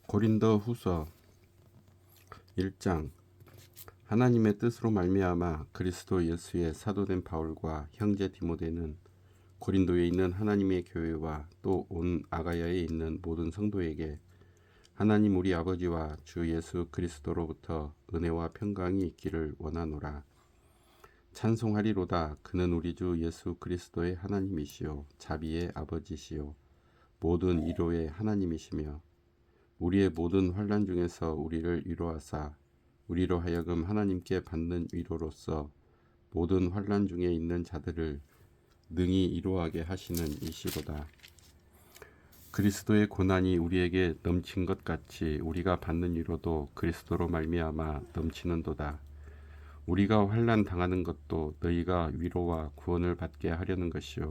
고린도 후서 1장. 하나님의 뜻으로 말미암아 그리스도 예수의 사도된 바울과 형제 디모데는 고린도에 있는 하나님의 교회와 또 온 아가야에 있는 모든 성도에게 하나님 우리 아버지와 주 예수 그리스도로부터 은혜와 평강이 있기를 원하노라. 찬송하리로다. 그는 우리 주 예수 그리스도의 하나님이시요 자비의 아버지시요 모든 위로의 하나님이시며 우리의 모든 환난 중에서 우리를 위로하사 우리로 하여금 하나님께 받는 위로로서 모든 환난 중에 있는 자들을 능히 위로하게 하시는 이시로다. 그리스도의 고난이 우리에게 넘친 것 같이 우리가 받는 위로도 그리스도로 말미암아 넘치는도다. 우리가 환난 당하는 것도 너희가 위로와 구원을 받게 하려는 것이요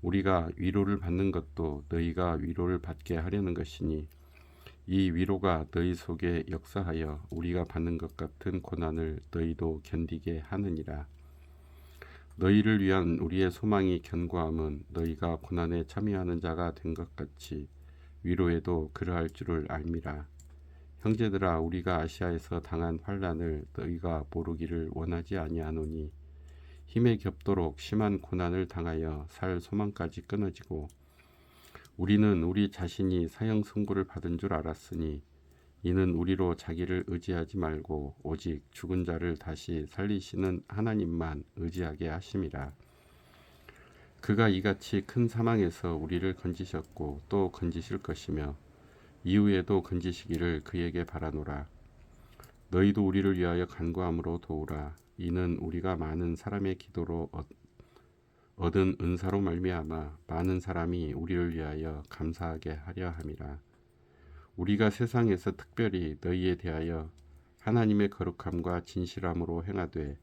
우리가 위로를 받는 것도 너희가 위로를 받게 하려는 것이니 이 위로가 너희 속에 역사하여 우리가 받는 것 같은 고난을 너희도 견디게 하느니라. 너희를 위한 우리의 소망이 견고함은 너희가 고난에 참여하는 자가 된 것 같이 위로에도 그러할 줄을 알미라. 형제들아, 우리가 아시아에서 당한 환난을 너희가 모르기를 원하지 아니하노니 힘에 겹도록 심한 고난을 당하여 살 소망까지 끊어지고 우리는 우리 자신이 사형 선고를 받은 줄 알았으니 이는 우리로 자기를 의지하지 말고 오직 죽은 자를 다시 살리시는 하나님만 의지하게 하심이라. 그가 이같이 큰 사망에서 우리를 건지셨고 또 건지실 것이며 이후에도 건지시기를 그에게 바라노라. 너희도 우리를 위하여 간구함으로 도우라. 이는 우리가 많은 사람의 기도로 얻은 은사로 말미암아 많은 사람이 우리를 위하여 감사하게 하려 함이라. 우리가 세상에서 특별히 너희에 대하여 하나님의 거룩함과 진실함으로 행하되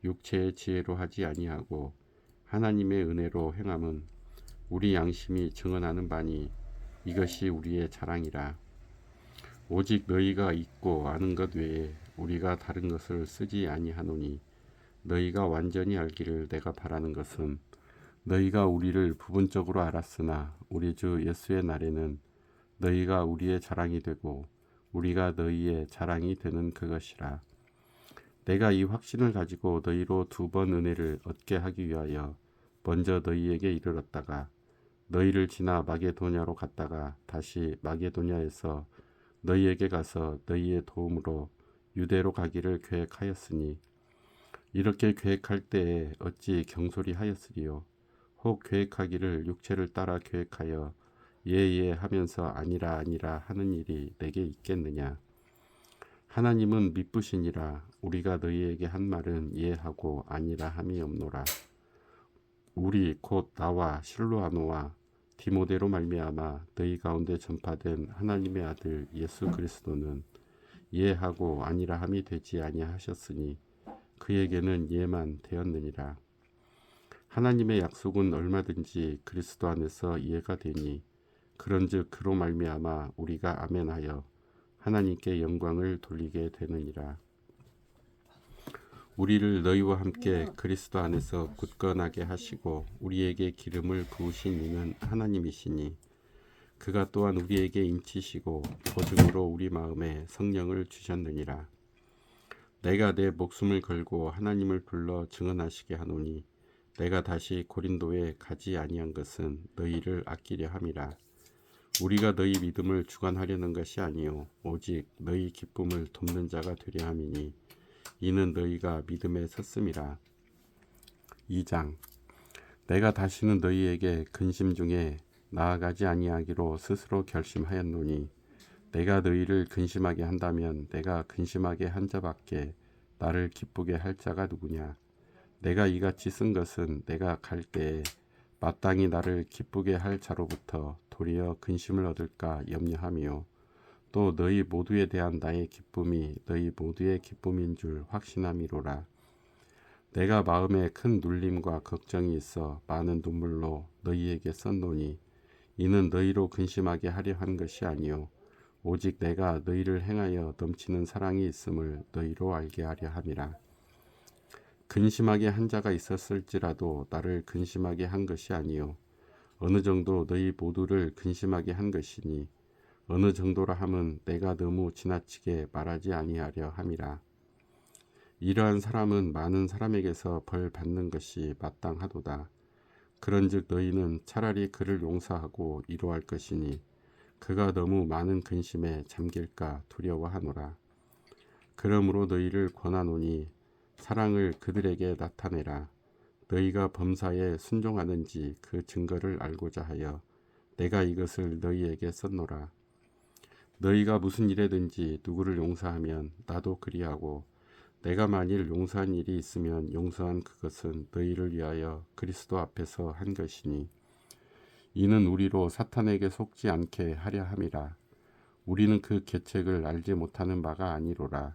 육체의 지혜로 하지 아니하고 하나님의 은혜로 행함은 우리 양심이 증언하는 바니 이것이 우리의 자랑이라. 오직 너희가 있고 아는 것 외에 우리가 다른 것을 쓰지 아니하노니 너희가 완전히 알기를 내가 바라는 것은 너희가 우리를 부분적으로 알았으나 우리 주 예수의 날에는 너희가 우리의 자랑이 되고 우리가 너희의 자랑이 되는 그것이라. 내가 이 확신을 가지고 너희로 2번 은혜를 얻게 하기 위하여 먼저 너희에게 이르렀다가 너희를 지나 마게도냐로 갔다가 다시 마게도냐에서 너희에게 가서 너희의 도움으로 유대로 가기를 계획하였으니 이렇게 계획할 때에 어찌 경솔히 하였으리요. 혹 계획하기를 육체를 따라 계획하여 예예 하면서 아니라 아니라 하는 일이 내게 있겠느냐. 하나님은 미쁘시니라. 우리가 너희에게 한 말은 예하고 아니라 함이 없노라. 우리 곧 나와 실로아노와 디모데로 말미암아 너희 가운데 전파된 하나님의 아들 예수 그리스도는 예하고 아니라 함이 되지 아니하셨으니 그에게는 예만 되었느니라. 하나님의 약속은 얼마든지 그리스도 안에서 이해가 되니 그런즉 그로 말미암아 우리가 아멘하여 하나님께 영광을 돌리게 되느니라. 우리를 너희와 함께 그리스도 안에서 굳건하게 하시고 우리에게 기름을 부으신 이는 하나님이시니 그가 또한 우리에게 인치시고 보증으로 우리 마음에 성령을 주셨느니라. 내가 내 목숨을 걸고 하나님을 불러 증언하시게 하노니 내가 다시 고린도에 가지 아니한 것은 너희를 아끼려 함이라. 우리가 너희 믿음을 주관하려는 것이 아니요 오직 너희 기쁨을 돕는 자가 되려 함이니 이는 너희가 믿음에 섰음이라. 2장. 내가 다시는 너희에게 근심 중에 나아가지 아니하기로 스스로 결심하였노니 내가 너희를 근심하게 한다면 내가 근심하게 한 자밖에 나를 기쁘게 할 자가 누구냐. 내가 이같이 쓴 것은 내가 갈 때에 마땅히 나를 기쁘게 할 자로부터 도리어 근심을 얻을까 염려하며 또 너희 모두에 대한 나의 기쁨이 너희 모두의 기쁨인 줄 확신함이로라. 내가 마음에 큰 눌림과 걱정이 있어 많은 눈물로 너희에게 썼노니 이는 너희로 근심하게 하려 한 것이 아니요 오직 내가 너희를 행하여 넘치는 사랑이 있음을 너희로 알게 하려 함이라. 근심하게 한 자가 있었을지라도 나를 근심하게 한 것이 아니요 어느 정도 너희 모두를 근심하게 한 것이니 어느 정도라 함은 내가 너무 지나치게 말하지 아니하려 함이라. 이러한 사람은 많은 사람에게서 벌 받는 것이 마땅하도다. 그런즉 너희는 차라리 그를 용서하고 위로할 것이니 그가 너무 많은 근심에 잠길까 두려워하노라. 그러므로 너희를 권하노니 사랑을 그들에게 나타내라. 너희가 범사에 순종하는지 그 증거를 알고자 하여 내가 이것을 너희에게 썼노라. 너희가 무슨 일에든지 누구를 용서하면 나도 그리하고 내가 만일 용서한 일이 있으면 용서한 그것은 너희를 위하여 그리스도 앞에서 한 것이니 이는 우리로 사탄에게 속지 않게 하려 함이라. 우리는 그 계책을 알지 못하는 바가 아니로라.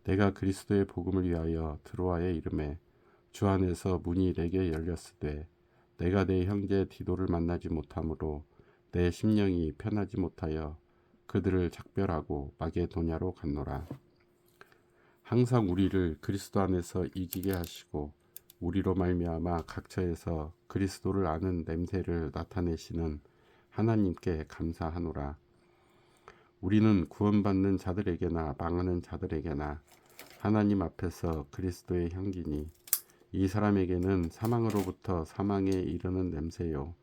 내가 그리스도의 복음을 위하여 드로아에 이르매 주 안에서 문이 내게 열렸으되 내가 내 형제 디도를 만나지 못하므로 내 심령이 편하지 못하여 그들을 작별하고 마게도냐로 갔노라. 항상 우리를 그리스도 안에서 이기게 하시고 우리로 말미암아 각처에서 그리스도를 아는 냄새를 나타내시는 하나님께 감사하노라. 우리는 구원받는 자들에게나 망하는 자들에게나 하나님 앞에서 그리스도의 향기니 이 사람에게는 사망으로부터 사망에 이르는 냄새요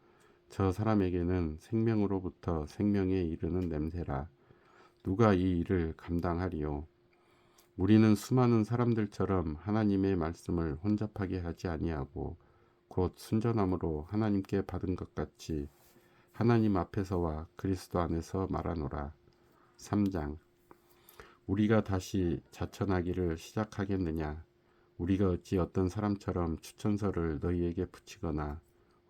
저 사람에게는 생명으로부터 생명에 이르는 냄새라. 누가 이 일을 감당하리요? 우리는 수많은 사람들처럼 하나님의 말씀을 혼잡하게 하지 아니하고 곧 순전함으로 하나님께 받은 것 같이 하나님 앞에서와 그리스도 안에서 말하노라. 3장. 우리가 다시 자천하기를 시작하겠느냐? 우리가 어찌 어떤 사람처럼 추천서를 너희에게 붙이거나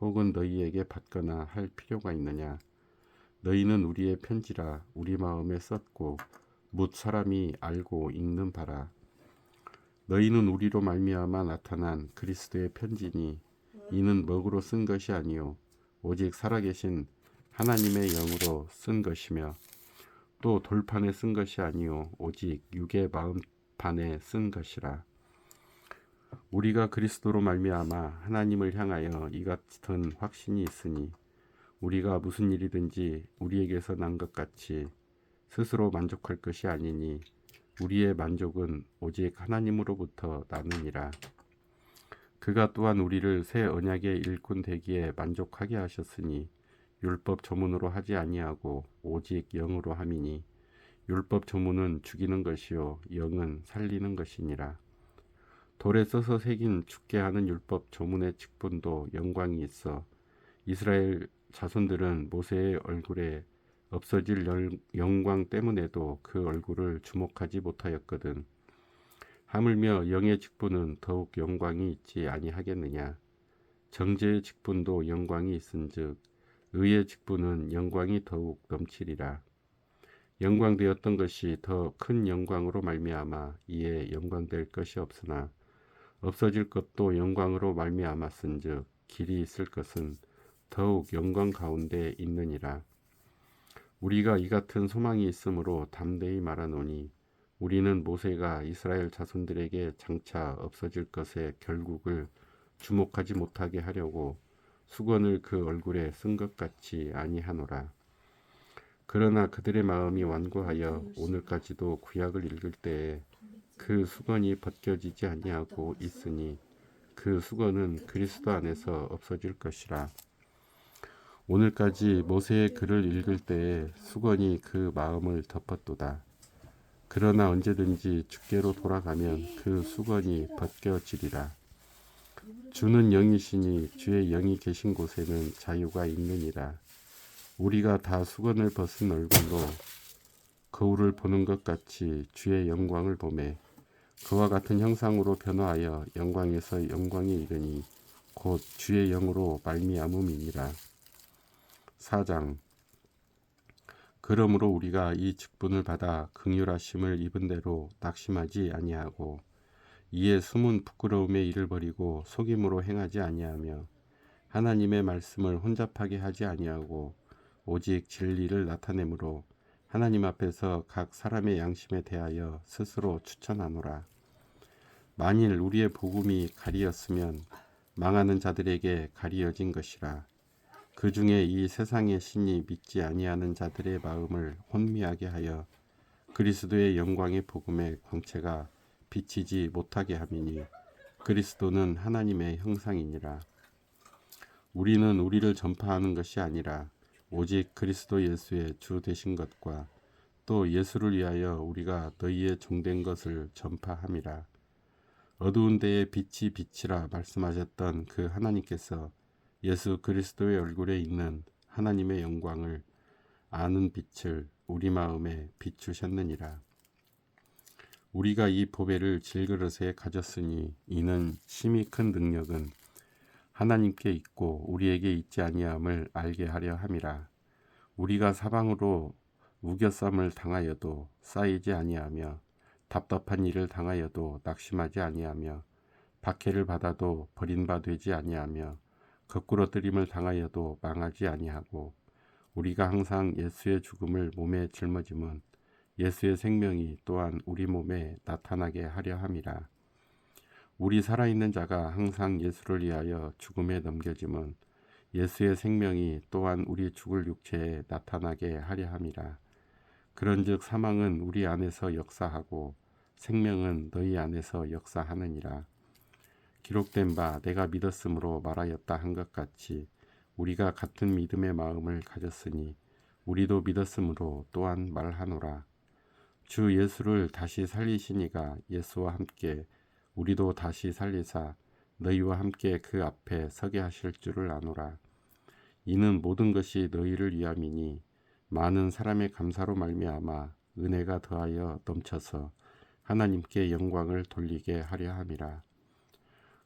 혹은 너희에게 받거나 할 필요가 있느냐? 너희는 우리의 편지라 우리 마음에 썼고 뭇 사람이 알고 읽는 바라. 너희는 우리로 말미암아 나타난 그리스도의 편지니 이는 먹으로 쓴 것이 아니요 오직 살아계신 하나님의 영으로 쓴 것이며 또 돌판에 쓴 것이 아니요 오직 육의 마음판에 쓴 것이라. 우리가 그리스도로 말미암아 하나님을 향하여 이 같은 확신이 있으니 우리가 무슨 일이든지 우리에게서 난 것 같이 스스로 만족할 것이 아니니 우리의 만족은 오직 하나님으로부터 나느니라. 그가 또한 우리를 새 언약의 일꾼 되기에 만족하게 하셨으니 율법 조문으로 하지 아니하고 오직 영으로 함이니 율법 조문은 죽이는 것이요 영은 살리는 것이니라. 돌에 써서 새긴 죽게 하는 율법 조문의 직분도 영광이 있어 이스라엘 자손들은 모세의 얼굴에 없어질 영광 때문에도 그 얼굴을 주목하지 못하였거든. 하물며 영의 직분은 더욱 영광이 있지 아니하겠느냐. 정죄의 직분도 영광이 있은즉 의의 직분은 영광이 더욱 넘치리라. 영광되었던 것이 더 큰 영광으로 말미암아 이에 영광될 것이 없으나 없어질 것도 영광으로 말미암았은즉 길이 있을 것은 더욱 영광 가운데 있느니라. 우리가 이 같은 소망이 있으므로 담대히 말하노니 우리는 모세가 이스라엘 자손들에게 장차 없어질 것의 결국을 주목하지 못하게 하려고 수건을 그 얼굴에 쓴 것 같이 아니하노라. 그러나 그들의 마음이 완고하여 오늘까지도 구약을 읽을 때에 그 수건이 벗겨지지 아니하고 있으니 그 수건은 그리스도 안에서 없어질 것이라. 오늘까지 모세의 글을 읽을 때에 수건이 그 마음을 덮었도다. 그러나 언제든지 주께로 돌아가면 그 수건이 벗겨지리라. 주는 영이시니 주의 영이 계신 곳에는 자유가 있느니라. 우리가 다 수건을 벗은 얼굴로 거울을 보는 것 같이 주의 영광을 보매 그와 같은 형상으로 변화하여 영광에서 영광에 이르니 곧 주의 영으로 말미암음이니라. 4장. 그러므로 우리가 이 직분을 받아 긍휼하심을 입은 대로 낙심하지 아니하고 이에 숨은 부끄러움의 일을 버리고 속임으로 행하지 아니하며 하나님의 말씀을 혼잡하게 하지 아니하고 오직 진리를 나타내므로 하나님 앞에서 각 사람의 양심에 대하여 스스로 추천하노라. 만일 우리의 복음이 가리였으면 망하는 자들에게 가리어진 것이라. 그 중에 이 세상의 신이 믿지 아니하는 자들의 마음을 혼미하게 하여 그리스도의 영광의 복음의 광채가 비치지 못하게 함이니 그리스도는 하나님의 형상이니라. 우리는 우리를 전파하는 것이 아니라 오직 그리스도 예수의 주 되신 것과 또 예수를 위하여 우리가 너희의 종된 것을 전파함이라. 어두운 데에 빛이 빛이라 말씀하셨던 그 하나님께서 예수 그리스도의 얼굴에 있는 하나님의 영광을 아는 빛을 우리 마음에 비추셨느니라. 우리가 이 보배를 질그릇에 가졌으니 이는 심히 큰 능력은 하나님께 있고 우리에게 있지 아니함을 알게 하려 함이라. 우리가 사방으로 우겨쌈을 당하여도 쌓이지 아니하며 답답한 일을 당하여도 낙심하지 아니하며 박해를 받아도 버림바 되지 아니하며 거꾸러뜨림을 당하여도 망하지 아니하고 우리가 항상 예수의 죽음을 몸에 짊어짐은 예수의 생명이 또한 우리 몸에 나타나게 하려 함이라. 우리 살아있는 자가 항상 예수를 위하여 죽음에 넘겨짐은 예수의 생명이 또한 우리 죽을 육체에 나타나게 하려 함이라. 그런즉 사망은 우리 안에서 역사하고 생명은 너희 안에서 역사하느니라. 기록된 바 내가 믿었으므로 말하였다 한 것 같이 우리가 같은 믿음의 마음을 가졌으니 우리도 믿었으므로 또한 말하노라. 주 예수를 다시 살리시니가 예수와 함께 우리도 다시 살리사 너희와 함께 그 앞에 서게 하실 줄을 아노라. 이는 모든 것이 너희를 위함이니 많은 사람의 감사로 말미암아 은혜가 더하여 넘쳐서 하나님께 영광을 돌리게 하려 함이라.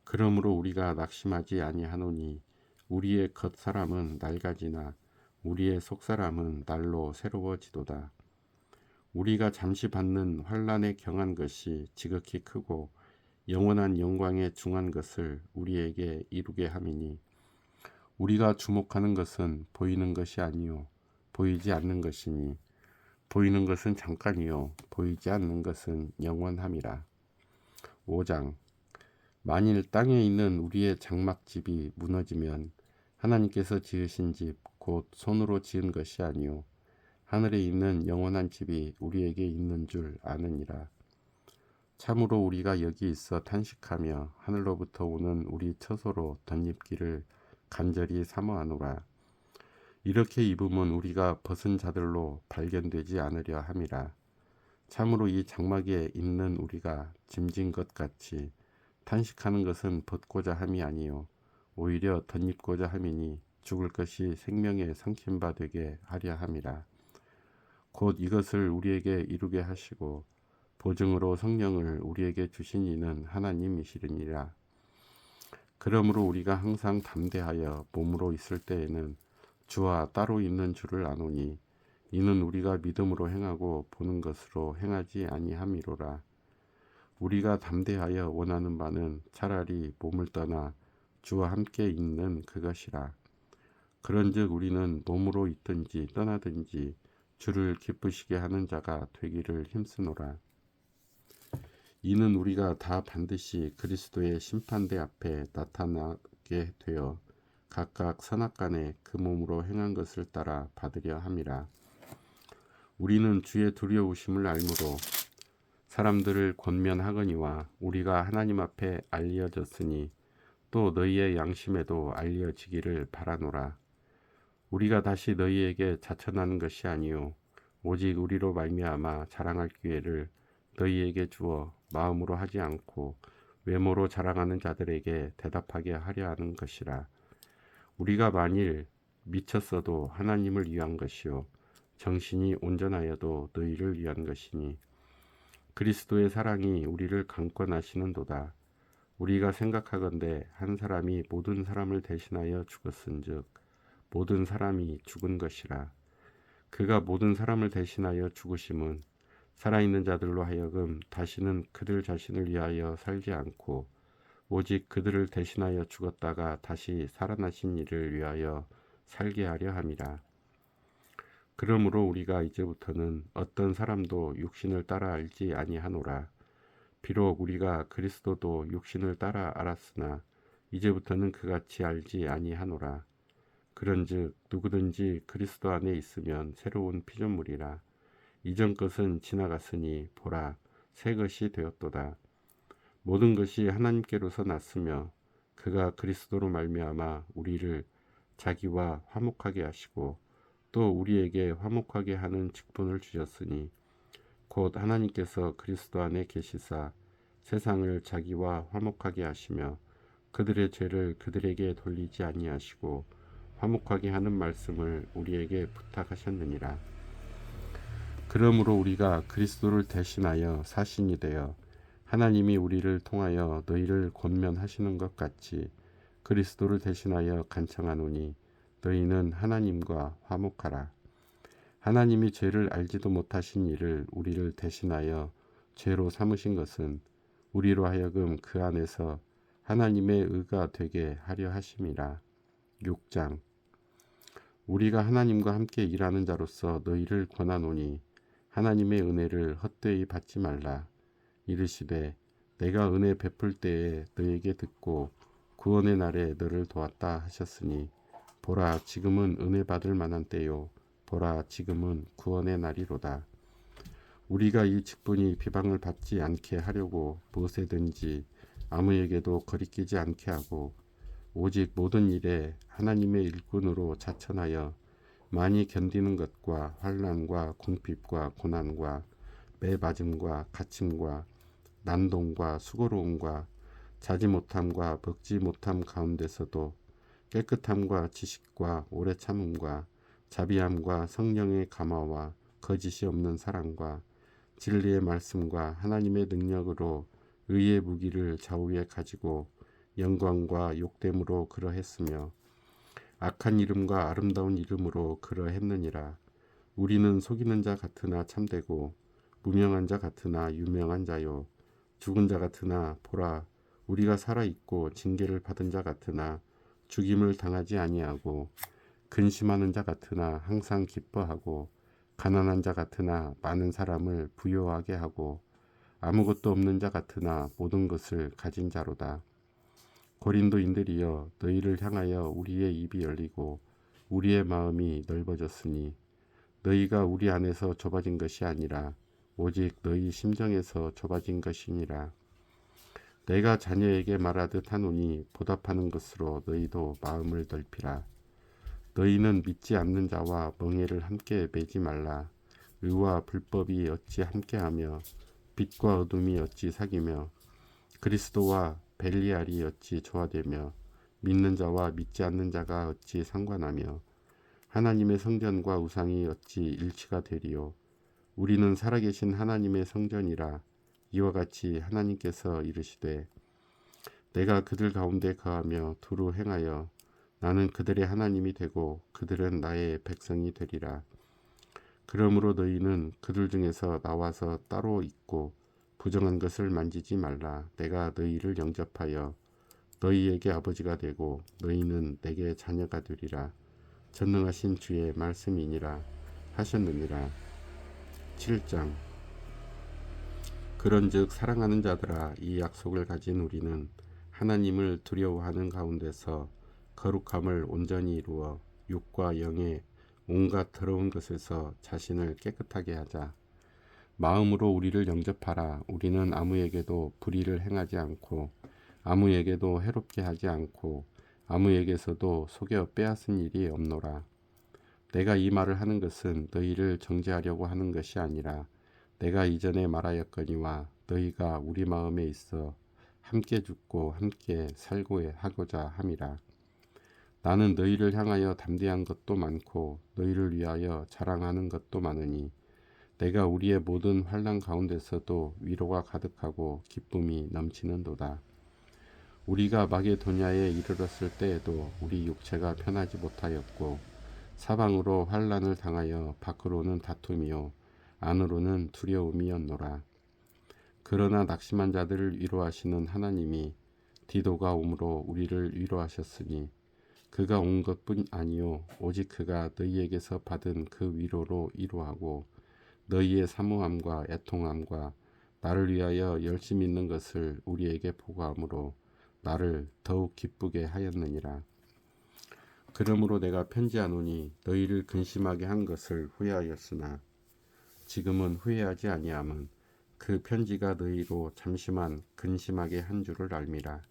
그러므로 우리가 낙심하지 아니하노니 우리의 겉사람은 낡아지나 우리의 속사람은 날로 새로워지도다. 우리가 잠시 받는 환난에 경한 것이 지극히 크고 영원한 영광에 중한 것을 우리에게 이루게 함이니 우리가 주목하는 것은 보이는 것이 아니요 보이지 않는 것이니 보이는 것은 잠깐이요 보이지 않는 것은 영원함이라. 5장. 만일 땅에 있는 우리의 장막집이 무너지면 하나님께서 지으신 집 곧 손으로 지은 것이 아니요 하늘에 있는 영원한 집이 우리에게 있는 줄 아느니라. 참으로 우리가 여기 있어 탄식하며 하늘로부터 오는 우리 처소로 덧입기를 간절히 사모하노라. 이렇게 입으면 우리가 벗은 자들로 발견되지 않으려 함이라. 참으로 이 장막에 있는 우리가 짐진 것 같이 탄식하는 것은 벗고자 함이 아니요 오히려 덧입고자 함이니 죽을 것이 생명의 상심바 되게 하려 함이라. 곧 이것을 우리에게 이루게 하시고 보증으로 성령을 우리에게 주신 이는 하나님이시리니라. 그러므로 우리가 항상 담대하여 몸으로 있을 때에는 주와 따로 있는 줄을 아노니 이는 우리가 믿음으로 행하고 보는 것으로 행하지 아니함이로라. 우리가 담대하여 원하는 바는 차라리 몸을 떠나 주와 함께 있는 그것이라. 그런즉 우리는 몸으로 있든지 떠나든지 주를 기쁘시게 하는 자가 되기를 힘쓰노라. 이는 우리가 다 반드시 그리스도의 심판대 앞에 나타나게 되어 각각 선악간에 그 몸으로 행한 것을 따라 받으려 함이라. 우리는 주의 두려우심을 알므로 사람들을 권면하거니와 우리가 하나님 앞에 알려졌으니 또 너희의 양심에도 알려지기를 바라노라. 우리가 다시 너희에게 자천하는 것이 아니요 오직 우리로 말미암아 자랑할 기회를 너희에게 주어 마음으로 하지 않고 외모로 자랑하는 자들에게 대답하게 하려 하는 것이라. 우리가 만일 미쳤어도 하나님을 위한 것이요 정신이 온전하여도 너희를 위한 것이니 그리스도의 사랑이 우리를 강권하시는도다. 우리가 생각하건대 한 사람이 모든 사람을 대신하여 죽었은즉 모든 사람이 죽은 것이라. 그가 모든 사람을 대신하여 죽으심은 살아있는 자들로 하여금 다시는 그들 자신을 위하여 살지 않고 오직 그들을 대신하여 죽었다가 다시 살아나신 이를 위하여 살게 하려 함이라. 그러므로 우리가 이제부터는 어떤 사람도 육신을 따라 알지 아니하노라. 비록 우리가 그리스도도 육신을 따라 알았으나 이제부터는 그같이 알지 아니하노라. 그런즉 누구든지 그리스도 안에 있으면 새로운 피조물이라. 이전 것은 지나갔으니 보라 새 것이 되었도다. 모든 것이 하나님께로서 났으며 그가 그리스도로 말미암아 우리를 자기와 화목하게 하시고 또 우리에게 화목하게 하는 직분을 주셨으니 곧 하나님께서 그리스도 안에 계시사 세상을 자기와 화목하게 하시며 그들의 죄를 그들에게 돌리지 아니하시고 화목하게 하는 말씀을 우리에게 부탁하셨느니라. 그러므로 우리가 그리스도를 대신하여 사신이 되어 하나님이 우리를 통하여 너희를 권면하시는 것 같이 그리스도를 대신하여 간청하노니 너희는 하나님과 화목하라. 하나님이 죄를 알지도 못하신 이를 우리를 대신하여 죄로 삼으신 것은 우리로 하여금 그 안에서 하나님의 의가 되게 하려 하심이라. 6장. 우리가 하나님과 함께 일하는 자로서 너희를 권하노니 하나님의 은혜를 헛되이 받지 말라. 이르시되 내가 은혜 베풀 때에 너에게 듣고 구원의 날에 너를 도왔다 하셨으니 보라 지금은 은혜 받을 만한 때요 보라 지금은 구원의 날이로다. 우리가 이 직분이 비방을 받지 않게 하려고 무엇에든지 아무에게도 거리끼지 않게 하고 오직 모든 일에 하나님의 일꾼으로 자천하여 많이 견디는 것과 환난과 궁핍과 고난과 매맞음과 갇힘과 난동과 수고로움과 자지 못함과 먹지 못함 가운데서도 깨끗함과 지식과 오래 참음과 자비함과 성령의 감화와 거짓이 없는 사랑과 진리의 말씀과 하나님의 능력으로 의의 무기를 좌우에 가지고 영광과 욕됨으로 그러했으며 악한 이름과 아름다운 이름으로 그러했느니라. 우리는 속이는 자 같으나 참되고 무명한 자 같으나 유명한 자요 죽은 자 같으나 보라 우리가 살아있고 징계를 받은 자 같으나 죽임을 당하지 아니하고 근심하는 자 같으나 항상 기뻐하고 가난한 자 같으나 많은 사람을 부요하게 하고 아무것도 없는 자 같으나 모든 것을 가진 자로다. 고린도인들이여 너희를 향하여 우리의 입이 열리고 우리의 마음이 넓어졌으니 너희가 우리 안에서 좁아진 것이 아니라 오직 너희 심정에서 좁아진 것이니라. 내가 자녀에게 말하듯 하노니 보답하는 것으로 너희도 마음을 넓히라. 너희는 믿지 않는 자와 멍에를 함께 매지 말라. 의와 불법이 어찌 함께하며 빛과 어둠이 어찌 사귀며 그리스도와 벨리알이 어찌 조화되며 믿는 자와 믿지 않는 자가 어찌 상관하며 하나님의 성전과 우상이 어찌 일치가 되리요. 우리는 살아계신 하나님의 성전이라. 이와 같이 하나님께서 이르시되 내가 그들 가운데 거하며 두루 행하여 나는 그들의 하나님이 되고 그들은 나의 백성이 되리라. 그러므로 너희는 그들 중에서 나와서 따로 있고 부정한 것을 만지지 말라. 내가 너희를 영접하여 너희에게 아버지가 되고 너희는 내게 자녀가 되리라. 전능하신 주의 말씀이니라 하셨느니라. 7장. 그런즉 사랑하는 자들아 이 약속을 가진 우리는 하나님을 두려워하는 가운데서 거룩함을 온전히 이루어 육과 영의 온갖 더러운 것에서 자신을 깨끗하게 하자. 마음으로 우리를 영접하라. 우리는 아무에게도 불의를 행하지 않고 아무에게도 해롭게 하지 않고 아무에게서도 속여 빼앗은 일이 없노라. 내가 이 말을 하는 것은 너희를 정죄하려고 하는 것이 아니라 내가 이전에 말하였거니와 너희가 우리 마음에 있어 함께 죽고 함께 살고 하고자 함이라. 나는 너희를 향하여 담대한 것도 많고 너희를 위하여 자랑하는 것도 많으니 내가 우리의 모든 환난 가운데서도 위로가 가득하고 기쁨이 넘치는도다. 우리가 마게도냐에 이르렀을 때에도 우리 육체가 편하지 못하였고 사방으로 환난을 당하여 밖으로는 다툼이요 안으로는 두려움이었노라. 그러나 낙심한 자들을 위로하시는 하나님이 디도가 오므로 우리를 위로하셨으니 그가 온 것뿐 아니요 오직 그가 너희에게서 받은 그 위로로 위로하고 너희의 사모함과 애통함과 나를 위하여 열심히 있는 것을 우리에게 보고함으로 나를 더욱 기쁘게 하였느니라. 그러므로 내가 편지하노니 너희를 근심하게 한 것을 후회하였으나 지금은 후회하지 아니함은 그 편지가 너희로 잠시만 근심하게 한 줄을 알미라.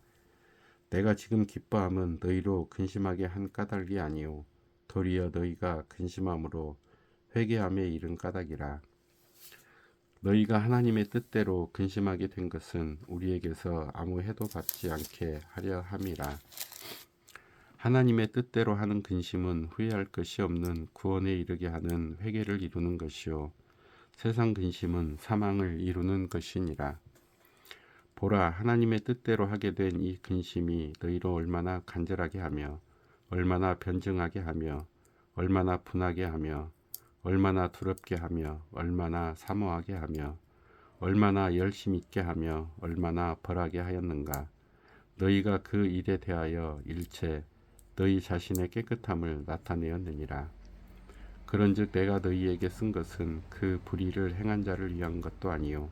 내가 지금 기뻐함은 너희로 근심하게 한 까닭이 아니요 도리어 너희가 근심함으로 회개함에 이른 까닭이라. 너희가 하나님의 뜻대로 근심하게 된 것은 우리에게서 아무 해도 받지 않게 하려 함이라. 하나님의 뜻대로 하는 근심은 후회할 것이 없는 구원에 이르게 하는 회개를 이루는 것이요 세상 근심은 사망을 이루는 것이니라. 보라, 하나님의 뜻대로 하게 된 이 근심이 너희로 얼마나 간절하게 하며 얼마나 변증하게 하며 얼마나 분하게 하며 얼마나 두렵게 하며 얼마나 사모하게 하며 얼마나 열심 있게 하며 얼마나 벌하게 하였는가. 너희가 그 일에 대하여 일체 너희 자신의 깨끗함을 나타내었느니라. 그런즉 내가 너희에게 쓴 것은 그 불의를 행한 자를 위한 것도 아니요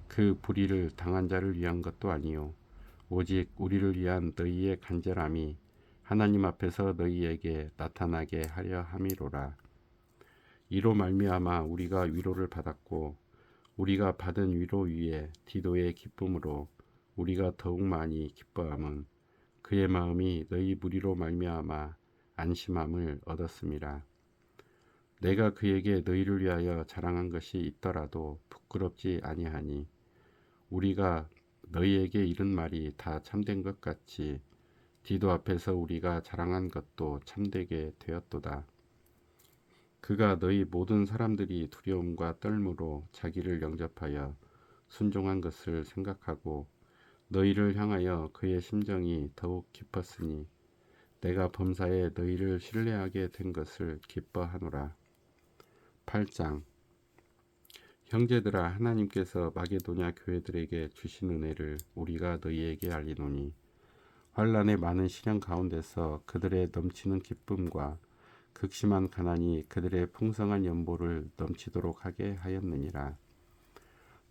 그 불의를 당한 자를 위한 것도 아니요 오직 우리를 위한 너희의 간절함이 하나님 앞에서 너희에게 나타나게 하려 함이로라. 이로 말미암아 우리가 위로를 받았고 우리가 받은 위로 위에 디도의 기쁨으로 우리가 더욱 많이 기뻐함은 그의 마음이 너희 무리로 말미암아 안심함을 얻었음이라. 내가 그에게 너희를 위하여 자랑한 것이 있더라도 부끄럽지 아니하니 우리가 너희에게 이른 말이 다 참된 것 같이 디도 앞에서 우리가 자랑한 것도 참되게 되었도다. 그가 너희 모든 사람들이 두려움과 떨므로 자기를 영접하여 순종한 것을 생각하고 너희를 향하여 그의 심정이 더욱 깊었으니 내가 범사에 너희를 신뢰하게 된 것을 기뻐하노라. 8장. 형제들아, 하나님께서 마게도냐 교회들에게 주신 은혜를 우리가 너희에게 알리노니 환난의 많은 시련 가운데서 그들의 넘치는 기쁨과 극심한 가난이 그들의 풍성한 연보를 넘치도록 하게 하였느니라.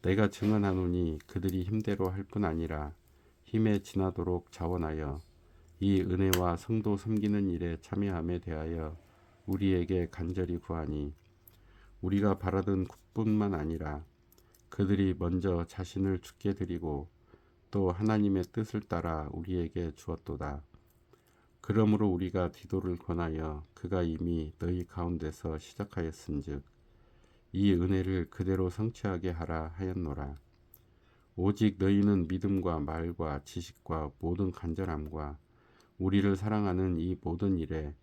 내가 증언하노니 그들이 힘대로 할 뿐 아니라 힘에 지나도록 자원하여 이 은혜와 성도 섬기는 일에 참여함에 대하여 우리에게 간절히 구하니 우리가 바라던 뿐만 아니라 그들이 먼저 자신을 죽게 드리고 또 하나님의 뜻을 따라 우리에게 주었도다. 그러므로 우리가 디도를 권하여 그가 이미 너희 가운데서 시작하였은즉 이 은혜를 그대로 성취하게 하라 하였노라. 오직 너희는 믿음과 말과 지식과 모든 간절함과 우리를 사랑하는 이 모든 일에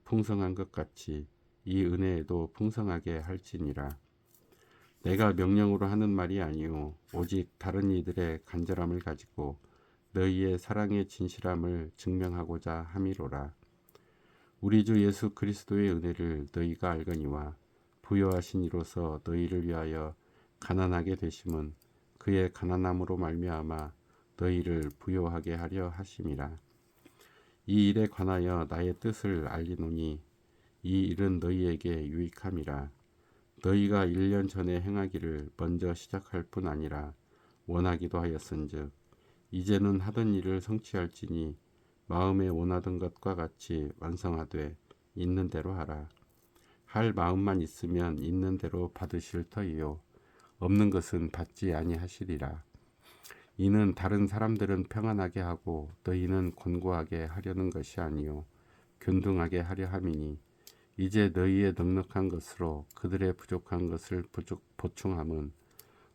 풍성한 것 같이 이 은혜에도 풍성하게 할지니라. 내가 명령으로 하는 말이 아니오 오직 다른 이들의 간절함을 가지고 너희의 사랑의 진실함을 증명하고자 함이로라. 우리 주 예수 그리스도의 은혜를 너희가 알거니와 부여하신 이로서 너희를 위하여 가난하게 되심은 그의 가난함으로 말미암아 너희를 부여하게 하려 하심이라. 이 일에 관하여 나의 뜻을 알리노니 이 일은 너희에게 유익함이라. 너희가 1년 전에 행하기를 먼저 시작할 뿐 아니라 원하기도 하였은즉 이제는 하던 일을 성취할지니 마음에 원하던 것과 같이 완성하되 있는 대로 하라. 할 마음만 있으면 있는 대로 받으실 터이요 없는 것은 받지 아니하시리라. 이는 다른 사람들은 평안하게 하고 너희는 곤고하게 하려는 것이 아니요 균등하게 하려 함이니 이제 너희의 넉넉한 것으로 그들의 부족한 것을 보충함은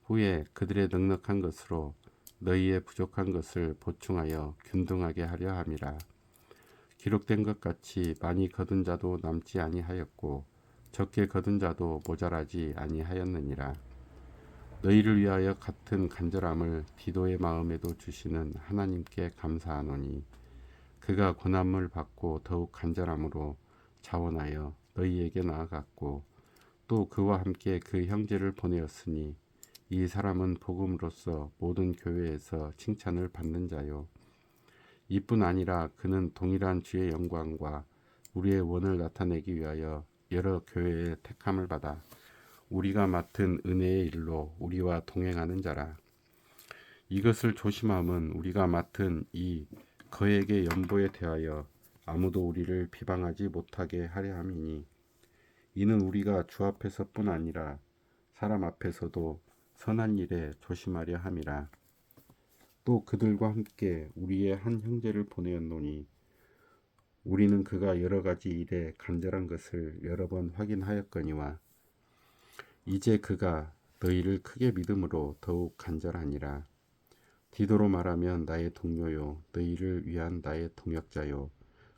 후에 그들의 넉넉한 것으로 너희의 부족한 것을 보충하여 균등하게 하려 함이라. 기록된 것 같이 많이 거둔 자도 남지 아니하였고 적게 거둔 자도 모자라지 아니하였느니라. 너희를 위하여 같은 간절함을 디도의 마음에도 주시는 하나님께 감사하노니 그가 고난을 받고 더욱 간절함으로 자원하여 너희에게 나아갔고 또 그와 함께 그 형제를 보내었으니 이 사람은 복음으로써 모든 교회에서 칭찬을 받는 자요 이뿐 아니라 그는 동일한 주의 영광과 우리의 원을 나타내기 위하여 여러 교회의 택함을 받아 우리가 맡은 은혜의 일로 우리와 동행하는 자라. 이것을 조심함은 우리가 맡은 이 거액의 연보에 대하여 아무도 우리를 비방하지 못하게 하려 함이니 이는 우리가 주 앞에서뿐 아니라 사람 앞에서도 선한 일에 조심하려 함이라. 또 그들과 함께 우리의 한 형제를 보내었노니 우리는 그가 여러 가지 일에 간절한 것을 여러 번 확인하였거니와 이제 그가 너희를 크게 믿음으로 더욱 간절하니라. 디도로 말하면 나의 동료요 너희를 위한 나의 동역자요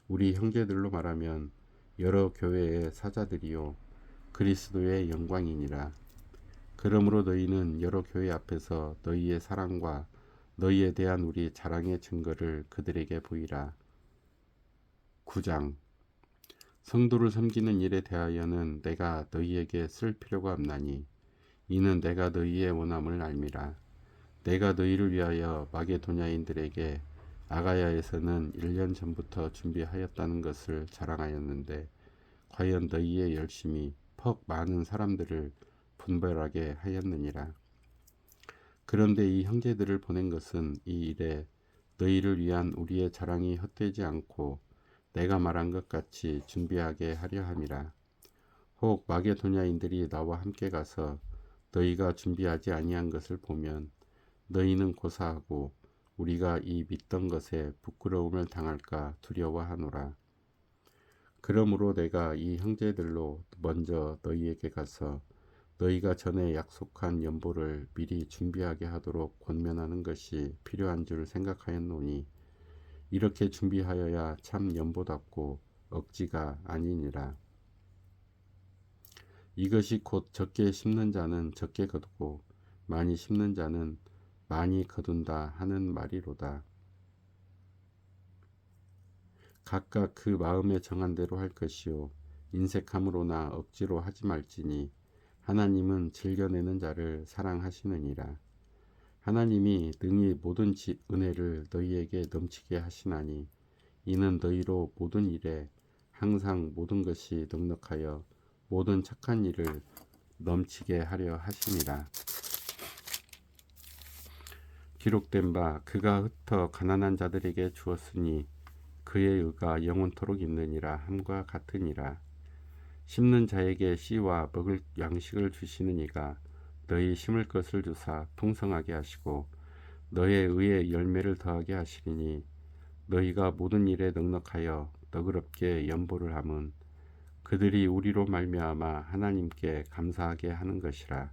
우리 형제들로 말하면 여러 교회의 사자들이요 그리스도의 영광이니라. 그러므로 너희는 여러 교회 앞에서 너희의 사랑과 너희에 대한 우리 자랑의 증거를 그들에게 보이라. 9장. 성도를 섬기는 일에 대하여는 내가 너희에게 쓸 필요가 없나니 이는 내가 너희의 원함을 알미라. 내가 너희를 위하여 마게도냐인들에게 아가야에서는 1년 전부터 준비하였다는 것을 자랑하였는데 과연 너희의 열심이 퍽 많은 사람들을 분별하게 하였느니라. 그런데 이 형제들을 보낸 것은 이 일에 너희를 위한 우리의 자랑이 헛되지 않고 내가 말한 것 같이 준비하게 하려 함이라. 혹 마게도냐인들이 나와 함께 가서 너희가 준비하지 아니한 것을 보면 너희는 고사하고 우리가 이 믿던 것에 부끄러움을 당할까 두려워하노라. 그러므로 내가 이 형제들로 먼저 너희에게 가서 너희가 전에 약속한 연보를 미리 준비하게 하도록 권면하는 것이 필요한 줄 생각하였노니 이렇게 준비하여야 참 연보답고 억지가 아니니라. 이것이 곧 적게 심는 자는 적게 거두고 많이 심는 자는 많이 거둔다 하는 말이로다. 각각 그 마음에 정한 대로 할 것이요 인색함으로나 억지로 하지 말지니 하나님은 즐겨내는 자를 사랑하시느니라. 하나님이 능히 모든 은혜를 너희에게 넘치게 하시나니 이는 너희로 모든 일에 항상 모든 것이 넉넉하여 모든 착한 일을 넘치게 하려 하심이라. 기록된 바 그가 흩어 가난한 자들에게 주었으니 그의 의가 영원토록 있느니라 함과 같으니라. 심는 자에게 씨와 먹을 양식을 주시는 이가 너희 심을 것을 주사 풍성하게 하시고 너의 의의 열매를 더하게 하시리니 너희가 모든 일에 넉넉하여 너그럽게 연보를 함은 그들이 우리로 말미암아 하나님께 감사하게 하는 것이라.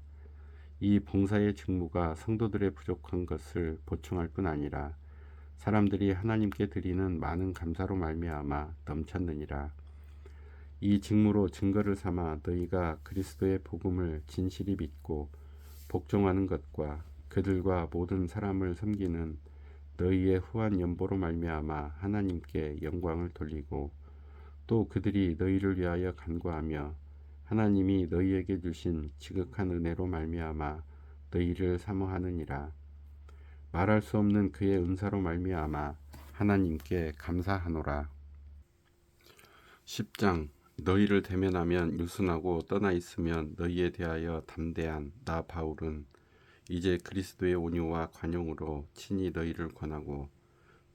이 봉사의 직무가 성도들의 부족한 것을 보충할 뿐 아니라 사람들이 하나님께 드리는 많은 감사로 말미암아 넘쳤느니라. 이 직무로 증거를 삼아 너희가 그리스도의 복음을 진실히 믿고 복종하는 것과 그들과 모든 사람을 섬기는 너희의 후한 연보로 말미암아 하나님께 영광을 돌리고 또 그들이 너희를 위하여 간구하며 하나님이 너희에게 주신 지극한 은혜로 말미암아 너희를 사모하느니라. 말할 수 없는 그의 은사로 말미암아 하나님께 감사하노라. 10장. 너희를 대면하면 유순하고 떠나 있으면 너희에 대하여 담대한 나 바울은 이제 그리스도의 온유와 관용으로 친히 너희를 권하고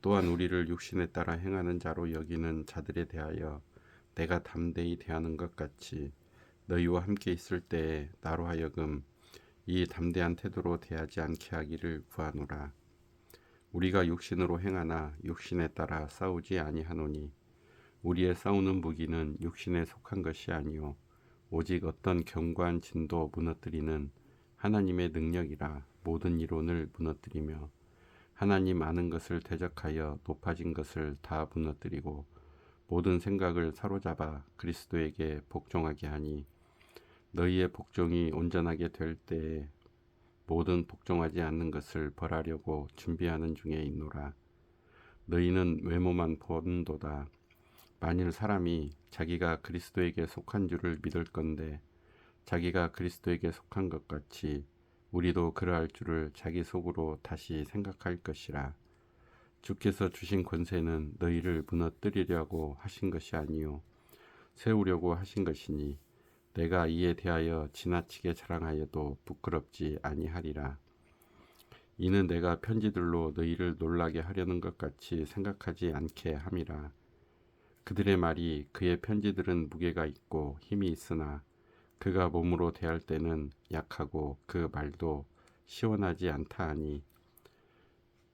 또한 우리를 육신에 따라 행하는 자로 여기는 자들에 대하여 내가 담대히 대하는 것 같이 너희와 함께 있을 때에 나로 하여금 이 담대한 태도로 대하지 않게 하기를 구하노라. 우리가 육신으로 행하나 육신에 따라 싸우지 아니하노니 우리의 싸우는 무기는 육신에 속한 것이 아니요 오직 어떤 견고한 진도 무너뜨리는 하나님의 능력이라. 모든 이론을 무너뜨리며 하나님 아는 것을 대적하여 높아진 것을 다 무너뜨리고 모든 생각을 사로잡아 그리스도에게 복종하게 하니 너희의 복종이 온전하게 될 때에 모든 복종하지 않는 것을 벌하려고 준비하는 중에 있노라. 너희는 외모만 보는도다. 만일 사람이 자기가 그리스도에게 속한 줄을 믿을 건데 자기가 그리스도에게 속한 것 같이 우리도 그러할 줄을 자기 속으로 다시 생각할 것이라. 주께서 주신 권세는 너희를 무너뜨리려고 하신 것이 아니요 세우려고 하신 것이니 내가 이에 대하여 지나치게 자랑하여도 부끄럽지 아니하리라. 이는 내가 편지들로 너희를 놀라게 하려는 것 같이 생각하지 않게 함이라. 그들의 말이 그의 편지들은 무게가 있고 힘이 있으나 그가 몸으로 대할 때는 약하고 그 말도 시원하지 않다 하니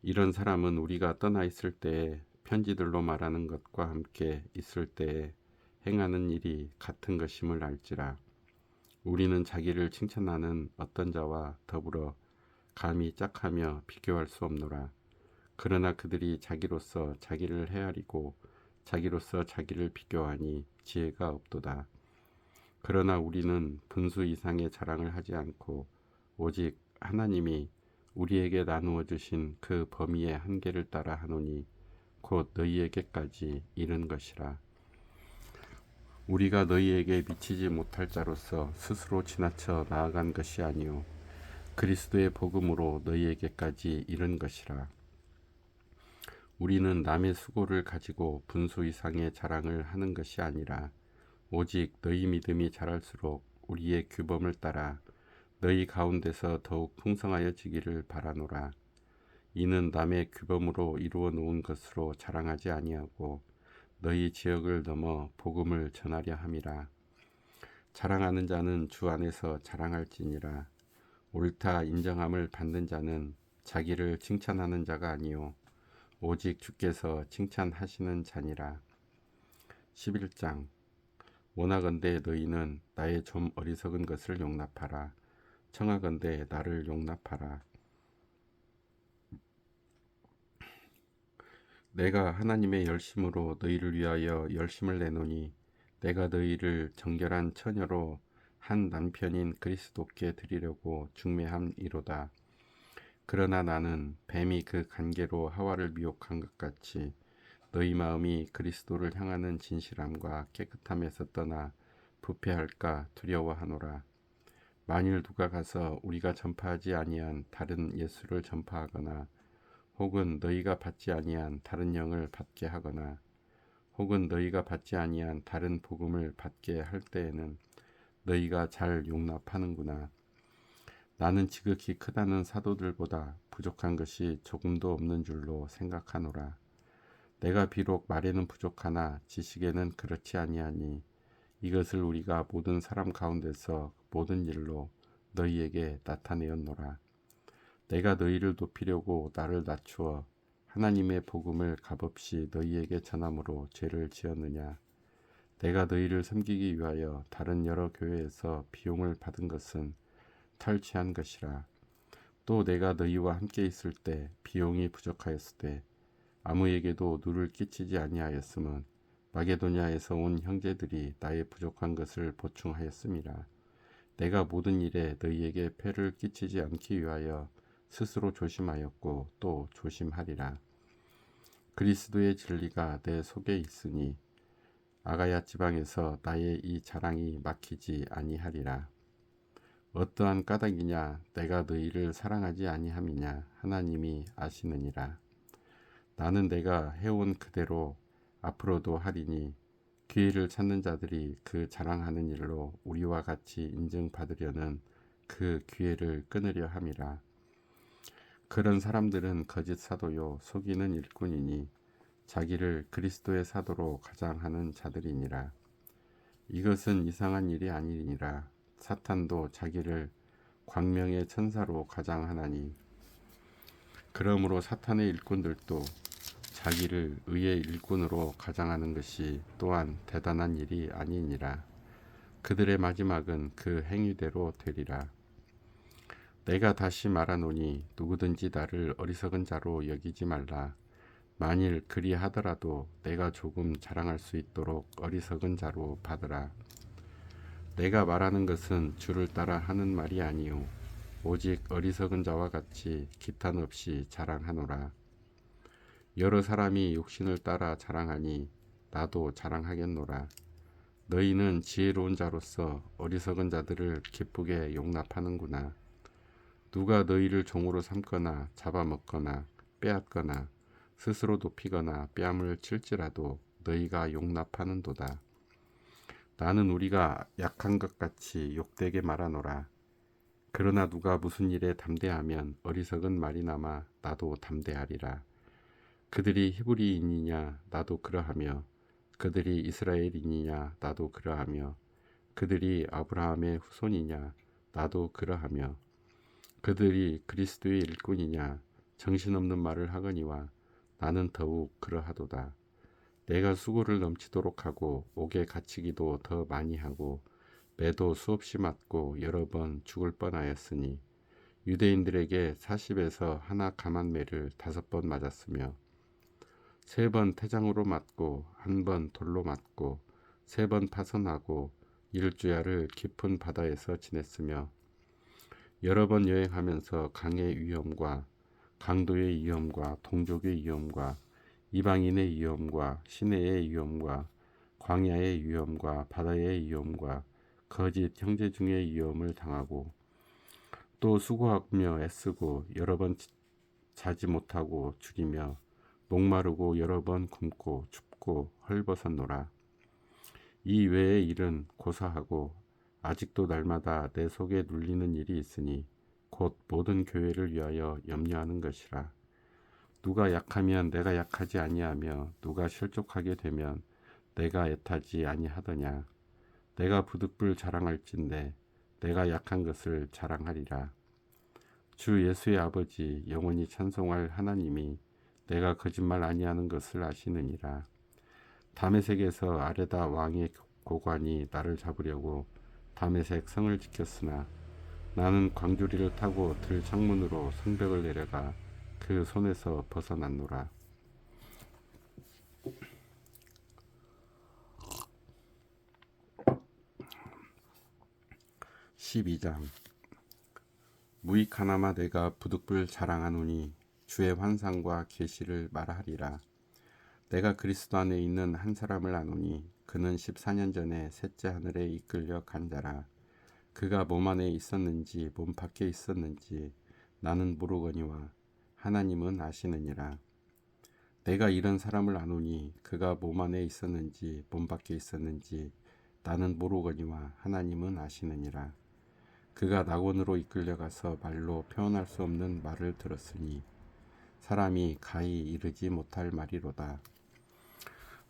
이런 사람은 우리가 떠나 있을 때에 편지들로 말하는 것과 함께 있을 때에 행하는 일이 같은 것임을 알지라. 우리는 자기를 칭찬하는 어떤 자와 더불어 감히 짝하며 비교할 수 없노라. 그러나 그들이 자기로서 자기를 헤아리고 자기로서 자기를 비교하니 지혜가 없도다. 그러나 우리는 분수 이상의 자랑을 하지 않고 오직 하나님이 우리에게 나누어 주신 그 범위의 한계를 따라 하노니 곧 너희에게까지 이른 것이라. 우리가 너희에게 미치지 못할 자로서 스스로 지나쳐 나아간 것이 아니요 그리스도의 복음으로 너희에게까지 이른 것이라. 우리는 남의 수고를 가지고 분수 이상의 자랑을 하는 것이 아니라 오직 너희 믿음이 자랄수록 우리의 규범을 따라 너희 가운데서 더욱 풍성하여지기를 바라노라. 이는 남의 규범으로 이루어 놓은 것으로 자랑하지 아니하고 너희 지역을 넘어 복음을 전하려 함이라. 자랑하는 자는 주 안에서 자랑할지니라. 옳다 인정함을 받는 자는 자기를 칭찬하는 자가 아니요 오직 주께서 칭찬하시는 자니라. 11장 원하건대 너희는 나의 좀 어리석은 것을 용납하라. 청하건대 나를 용납하라. 내가 하나님의 열심으로 너희를 위하여 열심을 내노니 내가 너희를 정결한 처녀로 한 남편인 그리스도께 드리려고 중매함이로다. 그러나 나는 뱀이 그 간계로 하와를 미혹한 것 같이 너희 마음이 그리스도를 향하는 진실함과 깨끗함에서 떠나 부패할까 두려워하노라. 만일 누가 가서 우리가 전파하지 아니한 다른 예수를 전파하거나 혹은 너희가 받지 아니한 다른 영을 받게 하거나 혹은 너희가 받지 아니한 다른 복음을 받게 할 때에는 너희가 잘 용납하는구나. 나는 지극히 크다는 사도들보다 부족한 것이 조금도 없는 줄로 생각하노라. 내가 비록 말에는 부족하나 지식에는 그렇지 아니하니 이것을 우리가 모든 사람 가운데서 모든 일로 너희에게 나타내었노라. 내가 너희를 높이려고 나를 낮추어 하나님의 복음을 값없이 너희에게 전함으로 죄를 지었느냐. 내가 너희를 섬기기 위하여 다른 여러 교회에서 비용을 받은 것은 탈취한 것이라. 또 내가 너희와 함께 있을 때 비용이 부족하였을 때 아무에게도 누를 끼치지 아니하였음은 마게도냐에서 온 형제들이 나의 부족한 것을 보충하였음이라. 내가 모든 일에 너희에게 폐를 끼치지 않기 위하여 스스로 조심하였고 또 조심하리라. 그리스도의 진리가 내 속에 있으니 아가야 지방에서 나의 이 자랑이 막히지 아니하리라. 어떠한 까닭이냐 내가 너희를 사랑하지 아니함이냐 하나님이 아시느니라. 나는 내가 해온 그대로 앞으로도 하리니 기회를 찾는 자들이 그 자랑하는 일로 우리와 같이 인정받으려는 그 기회를 끊으려 함이라. 그런 사람들은 거짓 사도요 속이는 일꾼이니 자기를 그리스도의 사도로 가장하는 자들이니라. 이것은 이상한 일이 아니니라. 사탄도 자기를 광명의 천사로 가장하나니 그러므로 사탄의 일꾼들도 자기를 의의 일꾼으로 가장하는 것이 또한 대단한 일이 아니니라. 그들의 마지막은 그 행위대로 되리라. 내가 다시 말하노니 누구든지 나를 어리석은 자로 여기지 말라. 만일 그리하더라도 내가 조금 자랑할 수 있도록 어리석은 자로 받으라. 내가 말하는 것은 주를 따라 하는 말이 아니요 오직 어리석은 자와 같이 기탄 없이 자랑하노라. 여러 사람이 육신을 따라 자랑하니 나도 자랑하겠노라. 너희는 지혜로운 자로서 어리석은 자들을 기쁘게 용납하는구나. 누가 너희를 종으로 삼거나 잡아먹거나 빼앗거나 스스로 높이거나 뺨을 칠지라도 너희가 용납하는도다. 나는 우리가 약한 것 같이 욕되게 말하노라. 그러나 누가 무슨 일에 담대하면 어리석은 말이나마 나도 담대하리라. 그들이 히브리인이냐 나도 그러하며 그들이 이스라엘이니냐 나도 그러하며 그들이 아브라함의 후손이냐 나도 그러하며 그들이 그리스도의 일꾼이냐 정신없는 말을 하거니와 나는 더욱 그러하도다. 내가 수고를 넘치도록 하고 옥에 갇히기도 더 많이 하고 매도 수없이 맞고 여러 번 죽을 뻔하였으니 유대인들에게 40에서 하나 감한 매를 5번 맞았으며 3번 태장으로 맞고 1번 돌로 맞고 3번 파선하고 일주야를 깊은 바다에서 지냈으며 여러 번 여행하면서 강의 위험과 강도의 위험과 동족의 위험과 이방인의 위험과 시내의 위험과 광야의 위험과 바다의 위험과 거짓 형제 중의 위험을 당하고 또 수고하며 애쓰고 여러 번 자지 못하고 죽이며 목마르고 여러 번 굶고 춥고 헐벗었노라. 이 외의 일은 고사하고 아직도 날마다 내 속에 눌리는 일이 있으니 곧 모든 교회를 위하여 염려하는 것이라. 누가 약하면 내가 약하지 아니하며 누가 실족하게 되면 내가 애타지 아니하더냐. 내가 부득불 자랑할진대 내가 약한 것을 자랑하리라. 주 예수의 아버지 영원히 찬송할 하나님이 내가 거짓말 아니하는 것을 아시느니라. 다메섹에서 아레다 왕의 고관이 나를 잡으려고 다메섹 성을 지켰으나 나는 광주리를 타고 들 창문으로 성벽을 내려가 그 손에서 벗어났노라. 12장 무익하나마 내가 부득불 자랑하노니 주의 환상과 계시를 말하리라. 내가 그리스도 안에 있는 한 사람을 아노니 그는 14년 전에 셋째 하늘에 이끌려 간 자라. 그가 몸 안에 있었는지 몸 밖에 있었는지 나는 모르거니와 하나님은 아시느니라. 내가 이런 사람을 아노니 그가 몸 안에 있었는지 몸 밖에 있었는지 나는 모르거니와 하나님은 아시느니라. 그가 낙원으로 이끌려가서 말로 표현할 수 없는 말을 들었으니 사람이 가히 이르지 못할 말이로다.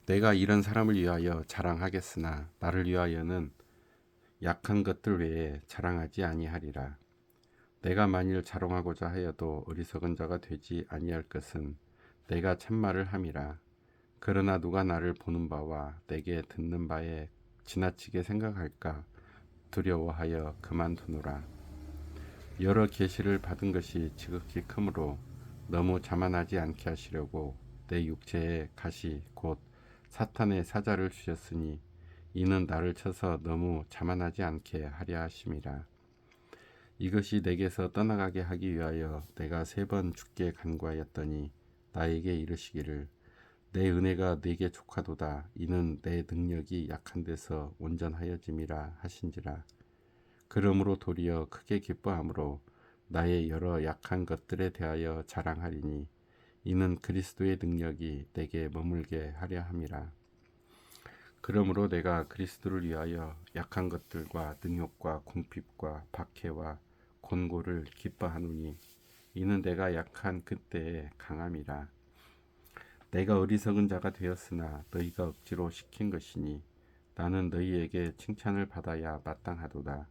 내가 이런 사람을 위하여 자랑하겠으나 나를 위하여는 약한 것들 외에 자랑하지 아니하리라. 내가 만일 자랑하고자 하여도 어리석은 자가 되지 아니할 것은 내가 참말을 함이라. 그러나 누가 나를 보는 바와 내게 듣는 바에 지나치게 생각할까 두려워하여 그만두노라. 여러 계시를 받은 것이 지극히 크므로 너무 자만하지 않게 하시려고 내 육체에 가시 곧 사탄의 사자를 주셨으니 이는 나를 쳐서 너무 자만하지 않게 하려 하심이라. 이것이 내게서 떠나가게 하기 위하여 내가 3번 주께 간구하였더니 나에게 이르시기를 내 은혜가 네게 족하도다. 이는 내 능력이 약한 데서 온전하여짐이라 하신지라. 그러므로 도리어 크게 기뻐함으로 나의 여러 약한 것들에 대하여 자랑하리니 이는 그리스도의 능력이 내게 머물게 하려 함이라. 그러므로 내가 그리스도를 위하여 약한 것들과 능욕과 궁핍과 박해와 곤고를 기뻐하노니 이는 내가 약한 그때의 강함이라. 내가 어리석은 자가 되었으나 너희가 억지로 시킨 것이니 나는 너희에게 칭찬을 받아야 마땅하도다.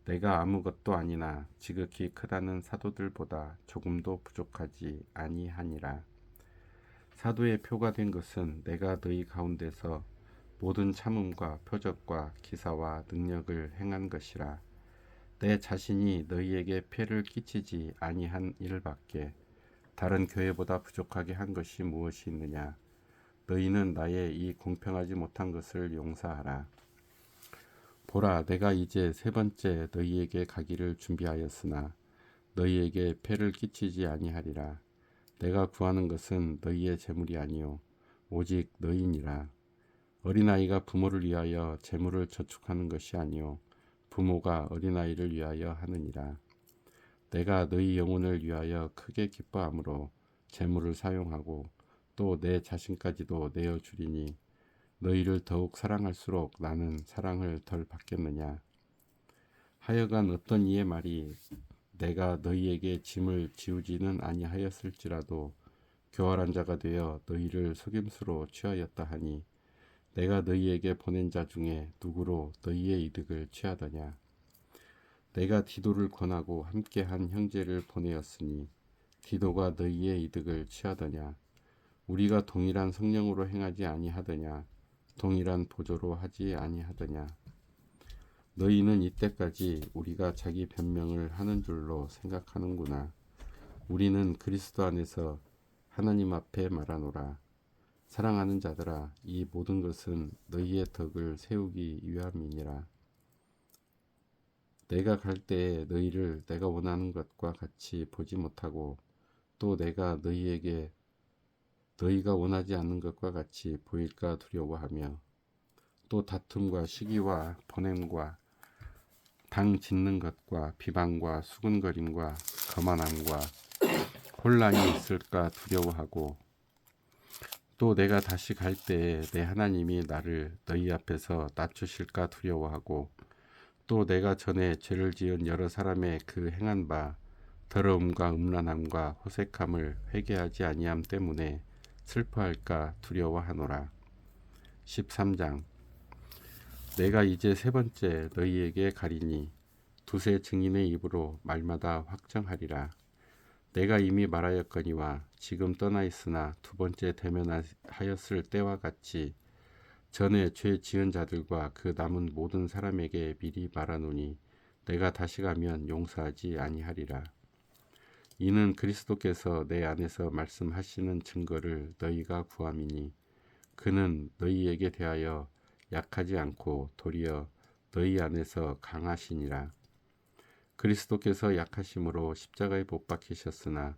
내가 아무것도 아니나 지극히 크다는 사도들보다 조금도 부족하지 아니하니라. 사도의 표가 된 것은 내가 너희 가운데서 모든 참음과 표적과 기사와 능력을 행한 것이라. 내 자신이 너희에게 폐를 끼치지 아니한 일밖에 다른 교회보다 부족하게 한 것이 무엇이 있느냐. 너희는 나의 이 공평하지 못한 것을 용서하라. 보라, 내가 이제 3번째 너희에게 가기를 준비하였으나 너희에게 폐를 끼치지 아니하리라. 내가 구하는 것은 너희의 재물이 아니요 오직 너희니라. 어린아이가 부모를 위하여 재물을 저축하는 것이 아니요 부모가 어린아이를 위하여 하느니라. 내가 너희 영혼을 위하여 크게 기뻐함으로 재물을 사용하고 또 내 자신까지도 내어주리니 너희를 더욱 사랑할수록 나는 사랑을 덜 받겠느냐. 하여간 어떤 이의 말이 내가 너희에게 짐을 지우지는 아니하였을지라도 교활한 자가 되어 너희를 속임수로 취하였다 하니 내가 너희에게 보낸 자 중에 누구로 너희의 이득을 취하더냐? 내가 디도를 권하고 함께한 형제를 보내었으니 디도가 너희의 이득을 취하더냐? 우리가 동일한 성령으로 행하지 아니하더냐? 동일한 보조로 하지 아니하더냐? 너희는 이때까지 우리가 자기 변명을 하는 줄로 생각하는구나. 우리는 그리스도 안에서 하나님 앞에 말하노라. 사랑하는 자들아, 이 모든 것은 너희의 덕을 세우기 위함이니라. 내가 갈 때에 너희를 내가 원하는 것과 같이 보지 못하고 또 내가 너희에게 너희가 원하지 않는 것과 같이 보일까 두려워하며 또 다툼과 시기와 보냄과 당 짓는 것과 비방과 수군거림과 거만함과 혼란이 있을까 두려워하고 또 내가 다시 갈 때에 내 하나님이 나를 너희 앞에서 낮추실까 두려워하고 또 내가 전에 죄를 지은 여러 사람의 그 행한 바 더러움과 음란함과 호색함을 회개하지 아니함 때문에 슬퍼할까 두려워하노라. 13장 내가 이제 세 번째 너희에게 가리니 두세 증인의 입으로 말마다 확정하리라. 내가 이미 말하였거니와 지금 떠나 있으나 두 번째 대면하였을 때와 같이 전에 죄 지은 자들과 그 남은 모든 사람에게 미리 말하노니 내가 다시 가면 용서하지 아니하리라. 이는 그리스도께서 내 안에서 말씀하시는 증거를 너희가 구함이니 그는 너희에게 대하여 약하지 않고 도리어 너희 안에서 강하시니라. 그리스도께서 약하심으로 십자가에 못 박히셨으나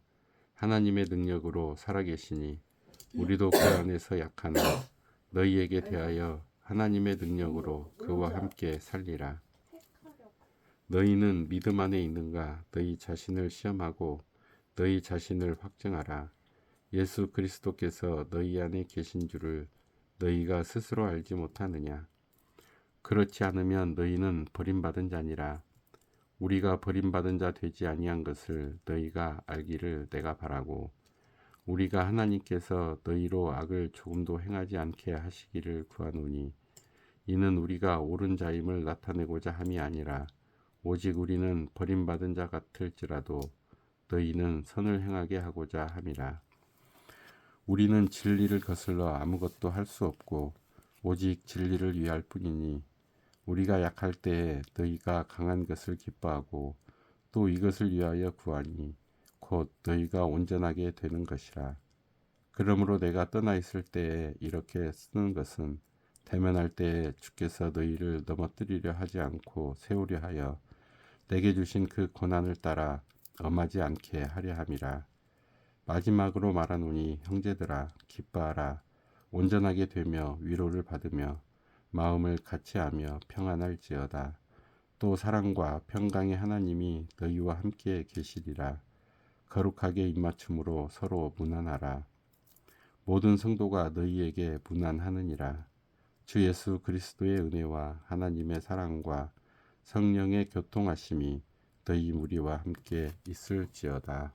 하나님의 능력으로 살아계시니 우리도 그 안에서 약하나 너희에게 대하여 하나님의 능력으로 그와 함께 살리라. 너희는 믿음 안에 있는가? 너희 자신을 시험하고 너희 자신을 확증하라. 예수 그리스도께서 너희 안에 계신 줄을 너희가 스스로 알지 못하느냐? 그렇지 않으면 너희는 버림받은 자니라. 우리가 버림받은 자 되지 아니한 것을 너희가 알기를 내가 바라고 우리가 하나님께서 너희로 악을 조금도 행하지 않게 하시기를 구하노니 이는 우리가 옳은 자임을 나타내고자 함이 아니라 오직 우리는 버림받은 자 같을지라도 너희는 선을 행하게 하고자 함이라. 우리는 진리를 거슬러 아무것도 할 수 없고 오직 진리를 위할 뿐이니 우리가 약할 때에 너희가 강한 것을 기뻐하고 또 이것을 위하여 구하니 곧 너희가 온전하게 되는 것이라. 그러므로 내가 떠나 있을 때에 이렇게 쓰는 것은 대면할 때에 주께서 너희를 넘어뜨리려 하지 않고 세우려 하여 내게 주신 그 고난을 따라 엄하지 않게 하려 함이라. 마지막으로 말하노니 형제들아 기뻐하라. 온전하게 되며 위로를 받으며 마음을 같이하며 평안할지어다. 또 사랑과 평강의 하나님이 너희와 함께 계시리라. 거룩하게 입맞춤으로 서로 문안하라. 모든 성도가 너희에게 문안하느니라. 주 예수 그리스도의 은혜와 하나님의 사랑과 성령의 교통하심이 너희 무리와 함께 있을지어다.